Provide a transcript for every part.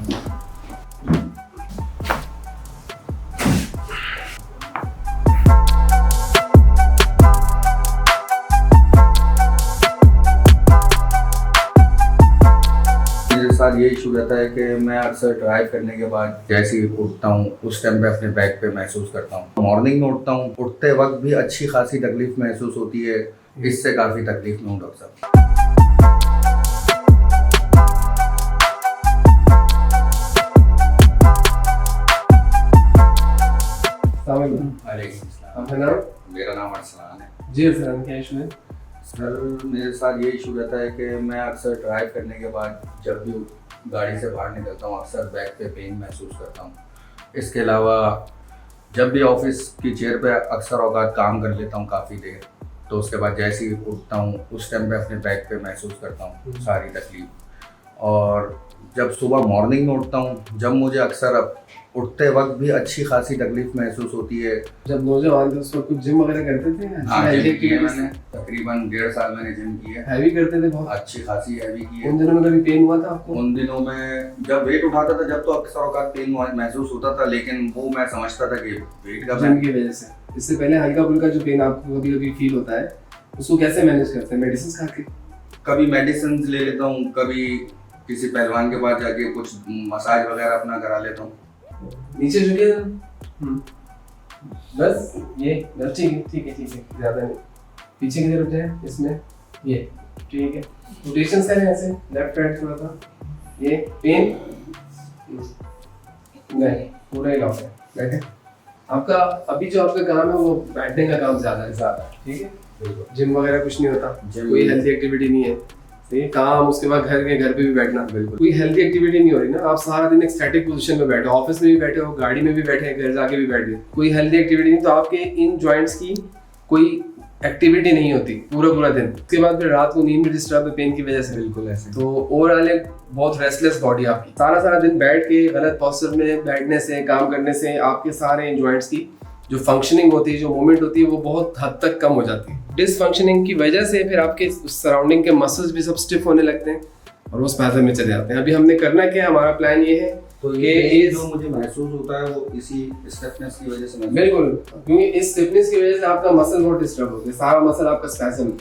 मेरे साथ ये इशू रहता है कि मैं अक्सर ड्राइव करने के बाद जैसे ही उठता हूँ उस टाइम पे अपने बैक पे महसूस करता हूँ। मॉर्निंग में उठता हूँ, उठते वक्त भी अच्छी खासी तकलीफ महसूस होती है। इससे काफ़ी तकलीफ में हूँ डॉक्टर साहब। वालेकुम अस्सलाम। आपका नाम? मेरा नाम अरसलान है। जी अरसलान, क्या इशू है? सर मेरे साथ ये इशू रहता है कि मैं अक्सर ड्राइव करने के बाद जब भी गाड़ी से बाहर निकलता हूँ अक्सर बैक पे पेन महसूस करता हूँ। इसके अलावा जब भी ऑफिस की चेयर पे अक्सर औकात काम कर लेता हूँ काफ़ी देर, तो उसके बाद जैसे ही उठता हूँ उस टाइम पे अपने बैक पे महसूस करता हूँ सारी तकलीफ। और जब सुबह मॉर्निंग में उठता हूँ, जब मुझे अक्सर अब उठते वक्त भी अच्छी खासी तकलीफ महसूस होती है। जब नौजवान थे उस वक्त कुछ जिम वगैरह करते थे? हाँ, जिम किया मैंने, तकरीबन 1.5 साल मैंने जिम की है। हैवी करते थे बहुत? अच्छी खासी हैवी की है। उन दिनों में कभी पेन हुआ था आपको? उन दिनों में जब वेट उठाता था जब तो अक्सर औकात पेन महसूस होता था, लेकिन वो मैं समझता था कि वेट का जिम की वजह से। इससे पहले हल्का फुल्का जो पेन आपको कभी कभी फील होता है उसको कैसे मैनेज करते हैं? मेडिसिन खा के? कभी मेडिसिन ले लेता हूँ, कभी किसी पहलवान के पास जाके कुछ मसाज वगैरह अपना करा लेता हूँ। नीचे झुकिए। बस ये बस ठीक है ज़्यादा नहीं। पीछे की तरफ जाए, इसमें ये ठीक है। रोटेशंस करें ऐसे लेफ्ट राइट थोड़ा सा। ये पेन नहीं, पूरा ही लॉक है। बैठे। आपका अभी जो आपका काम है वो बैठने का काम ज़्यादा है, ठीक है? जिम वगैरह कुछ नहीं होता, कोई हेल्थी एक्टिविटी नहीं है, सही काम। उसके बाद घर पे भी बैठना, बिल्कुल कोई हेल्थी एक्टिविटी नहीं हो रही ना। आप सारा दिन एक स्टैटिक पोजीशन में बैठे हो, ऑफिस में भी बैठे हो, गाड़ी में भी बैठे हैं, घर जाके भी बैठ गए, कोई हेल्थी एक्टिविटी नहीं। तो आपके इन जॉइंट्स की कोई एक्टिविटी नहीं होती पूरा दिन। उसके बाद फिर रात को नींद भी डिस्टर्ब है पेन की वजह से। बिल्कुल ऐसे। तो ओवरऑल एक बहुत रेस्टलेस बॉडी आपकी। सारा दिन बैठ के गलत पोस्चर में बैठने से, काम करने से आपके सारे जॉइंट्स की जो फंक्शनिंग होती है, जो मूवमेंट होती है, वो बहुत हद तक कम हो जाती है। डिसफंक्शनिंग की वजह से फिर आपके सराउंडिंग के मसल्स भी सब स्टिफ होने लगते हैं और वो स्पैज़म में चले जाते हैं। अभी हमने करना क्या है, हमारा प्लान ये है तो ये जो मुझे महसूस होता है वो इसी स्टिफनेस की वजह से। बिल्कुल, क्योंकि इस स्टिफनेस की वजह से आपका मसल बहुत डिस्टर्ब होता है। सारा मसल आपका स्पैज़म।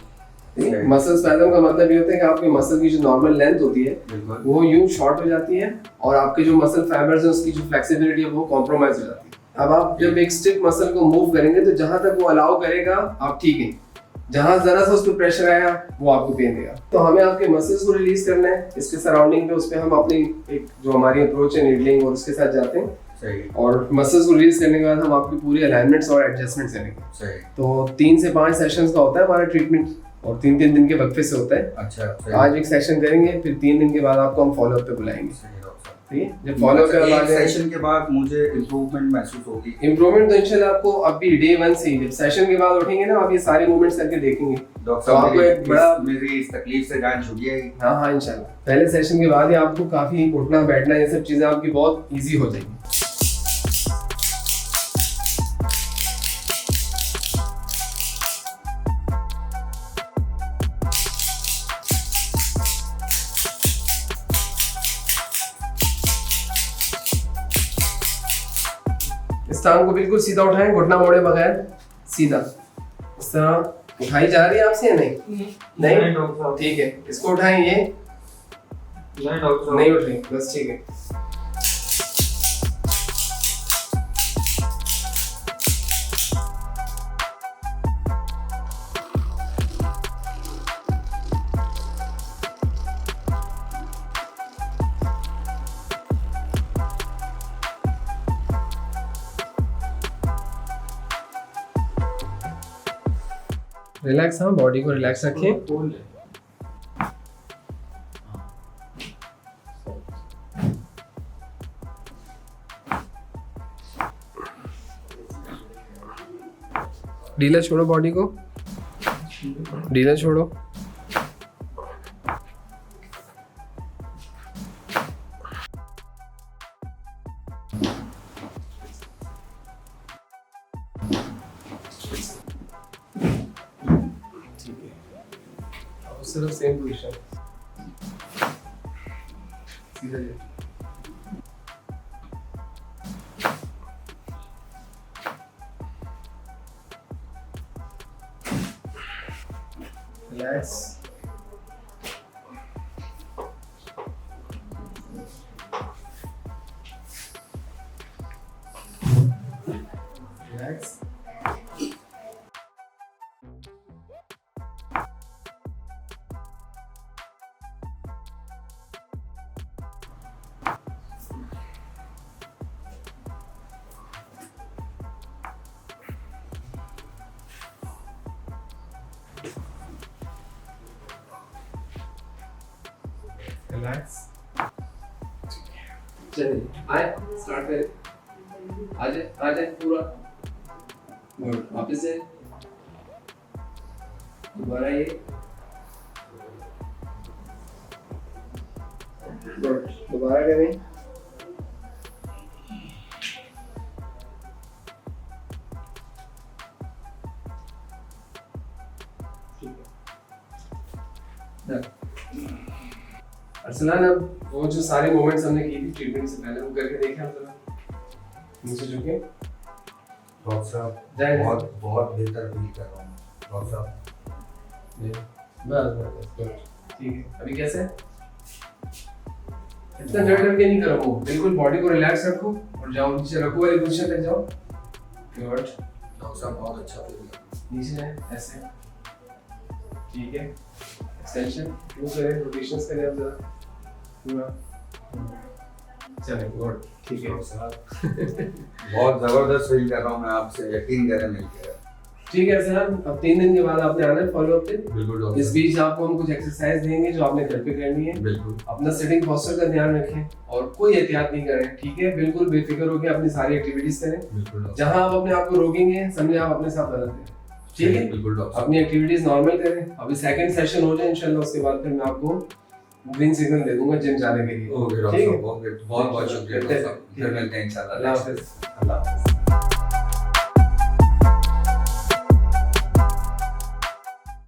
मसल स्पैज़म का मतलब ये होता है कि आपके मसल की जो नॉर्मल लेंथ होती है वो यूं शॉर्ट हो जाती है और आपके जो मसल फाइबर्स है उसकी जो फ्लेक्सिबिलिटी है वो कॉम्प्रोमाइज हो जाती है। अब आप जब एक स्टिफ मसल को मूव करेंगे तो जहां तक वो अलाउ करेगा आप ठीक है, जहां जरा सा उस पर प्रेशर आया वो आपको पेन देगा। तो हमें आपके मसल्स को रिलीज करना है इसके सराउंडिंग पे। उस पे हम अपनी एक जो हमारी अप्रोच है नीडलिंग और उसके साथ जाते हैं। सही। और मसल्स को रिलीज करने के बाद हम आपकी पूरी अलाइनमेंट्स और एडजस्टमेंट्स करेंगे। सही। तो 3 से 5 सेशंस का होता है हमारा ट्रीटमेंट और 3-3 दिन के वक्फे से होता है। अच्छा। आज एक सेशन करेंगे, फिर 3 दिन के बाद आपको हम फॉलो अप पे बुलाएंगे। जब फॉलो अप के बाद सेशन के बाद मुझे इंप्रूवमेंट महसूस होगी। इंप्रूवमेंट तो इंशाल्लाह आपको अभी डे 1 से ही, जब सेशन के बाद उठेंगे ना आप ये सारे मूवमेंट्स करके देखेंगे। डॉक्टर साहब आपको एक बड़ा मेरी इस तकलीफ से जान छूट जाएगी। हाँ इंशाल्लाह। पहले सेशन के बाद ही आपको काफी उठना बैठना ये सब चीजें आपकी बहुत इजी हो जाएगी। इस टांग को बिल्कुल सीधा उठाएं, घुटना मोड़े बगैर सीधा। इस तरह उठाई जा रही है आपसे या नहीं? नहीं, ठीक है। इसको उठाएं, ये नहीं उठ रही, बस ठीक है। रिलैक्स, हाँ बॉडी को रिलैक्स रखिए। ढीला छोड़ो, बॉडी को ढीला छोड़ो। सिर्फ सेम पोजीशन, सीधा रिलैक्स, रिलैक्स, रिलैक्स। चलिए आए, स्टार्ट करें। आ जाए पूरा। गुड, वापस से दोबारा ये। गुड, दोबारा करें। ठीक है। अरसलान, अब वो जो सारे मोमेंट्स हमने की थी ट्रीटमेंट से पहले, वो करके देखें हम जरा। नीचे झुके। डॉक्टर साहब जाएंगे। बहुत बेहतर फील कर रहा हूँ डॉक्टर साहब। बस गुड, ठीक है। अभी कैसे है? इतना डर डर के नहीं करो, वो बिल्कुल बॉडी को रिलैक्स रखो और जाओ नीचे, रखो वाली पोजीशन पे जाओ। गुड, डॉक्टर साहब बहुत अच्छा फील कर रहा हूँ। नीचे जाए ऐसे, ठीक है। एक्सटेंशन वो करें, रोटेशंस करें आप जरा पूरा। चलें, गुड, ठीक है। बहुत जबरदस्त फील कर रहा हूँ मैं, आपसे यकीन करें मिलकर। ठीक है सर, अब 3 दिन के बाद आपने आना है फॉलो अप पे। बिल्कुल डॉक्टर इस बीच आपको हम कुछ एक्सरसाइज देंगे जो आपने घर पे करनी है। बिल्कुल। अपना सिटिंग पोस्चर का ध्यान रखें और कोई एहतियात नहीं करें, ठीक है। बिल्कुल बेफिक्र होकर अपनी सारी एक्टिविटीज करें। बिल्कुल डॉक्टर जहां आप अपने आप को रोकेंगे समझे आप अपने साथ गलत हैं, ठीक है। बिल्कुल डॉक्टर साहब। अपनी एक्टिविटीज नॉर्मल करें। अभी सेकंड सेशन हो जाए इंशाल्लाह, उसके बाद फिर मैं आपको ग्रीन सिग्नल दे दूंगा जिम जाने के लिए। ओके डॉक्टर ठीक है? साहब, बहुत बहुत शुक्रिया डॉक्टर साहब। फिर मिलते हैं इंशाल्लाह। अल्लाह हाफिज। अल्लाह हाफिज।